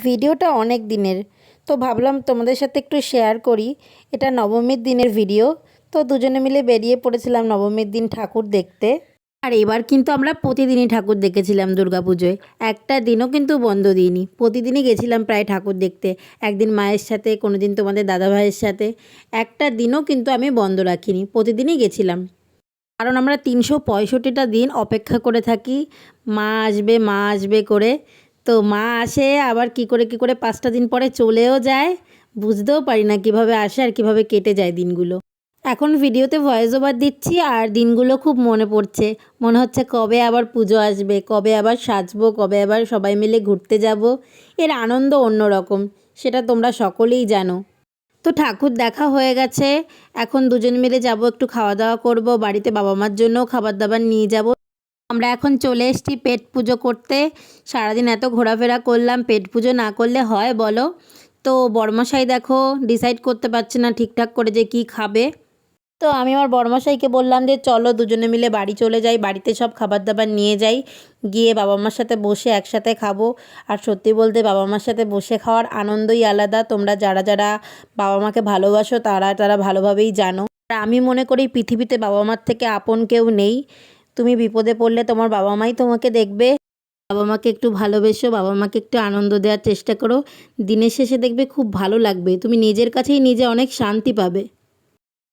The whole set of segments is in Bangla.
ভিডিওটা অনেক দিনের, তো ভাবলাম তোমাদের সাথে একটু শেয়ার করি। এটা নবমীর দিনের ভিডিও। তো দুজনে মিলে বেরিয়ে পড়েছিলাম নবমীর দিন ঠাকুর দেখতে। আর এবার কিন্তু আমরা প্রতিদিনই ঠাকুর দেখেছিলাম দুর্গাপুজোয়। একটা দিনও কিন্তু বন্ধ দিইনি, প্রতিদিনই গেছিলাম প্রায় ঠাকুর দেখতে। একদিন মায়ের সাথে, কোনো দিন তোমাদের দাদাভাইয়ের সাথে। একটা দিনও কিন্তু আমি বন্ধ রাখিনি, প্রতিদিনই গেছিলাম। কারণ আমরা ৩৬৫টা দিন অপেক্ষা করে থাকি মা আসবে করে। তো মা আসে আবার কি করে ৫টা দিন পরে চলেও যায়। বুঝতেও পারি না কিভাবে আসে আর কিভাবে কেটে যায় দিনগুলো। এখন ভিডিওতে ভয়েস ওভার দিচ্ছি আর দিনগুলো খুব মনে পড়ছে। মনে হচ্ছে কবে আবার পুজো আসবে, কবে আবার সাজবো, কবে আবার সবাই মিলে ঘুরতে যাব। এর আনন্দ অন্যরকম, সেটা তোমরা সকলেই জানো। তো ঠাকুর দেখা হয়ে গেছে, এখন দুজন মিলে যাব, একটু খাওয়া দাওয়া করব, বাড়িতে বাবা মার জন্যও খাবার দাবার নিয়ে যাব। আমরা এখন চলে এসেছি পেট পুজো করতে। সারাদিন এত ঘোরাফেরা করলাম, পেট পুজো না করলে হয় বলো? তো বড়মশাই দেখো ডিসাইড করতে পারছে না ঠিকঠাক করে যে কি খাবে। তো আমি আমার বড়মশাইকে বললাম যে চলো দুজনে মিলে বাড়ি চলে যাই, বাড়িতে সব খাবার দাবার নিয়ে যাই, গিয়ে বাবা মার সাথে বসে একসাথে খাবো। আর সত্যি বলতে বাবা মার সাথে বসে খাওয়ার আনন্দই আলাদা। তোমরা যারা যারা বাবা মাকে ভালোবাসো তারা তারা ভালোভাবেই জানো। আর আমি মনে করি পৃথিবীতে বাবা মার থেকে আপন কেউ নেই। তুমি বিপদে পড়লে তোমার বাবা মাই তোমাকে দেখবে। বাবা মাকে একটু ভালোবেসো, বাবা মাকে একটু আনন্দ দেওয়ার চেষ্টা করো। দিনের শেষে দেখবে খুব ভালো লাগবে, তুমি নিজের কাছেই নিজে অনেক শান্তি পাবে।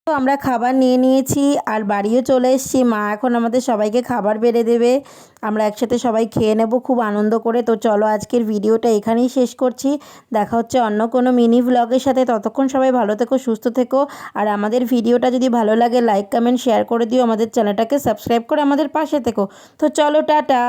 তো আমরা খাবার নিয়ে নিয়েছি আর বাড়িও চলে এসেছি। মা এখন আমাদের সবাইকে খাবার বেড়ে দেবে, আমরা একসাথে সবাই খেয়ে নেব খুব আনন্দ করে। তো চলো আজকের ভিডিওটা এখানেই শেষ করছি। দেখা হচ্ছে অন্য কোনো মিনি ভ্লগের সাথে। ততক্ষণ সবাই ভালো থেকো, সুস্থ থেকো। আর আমাদের ভিডিওটা যদি ভালো লাগে লাইক কমেন্ট শেয়ার করে দিও, আমাদের চ্যানেলটাকে সাবস্ক্রাইব করে আমাদের পাশে থেকো। তো চলো টাটা।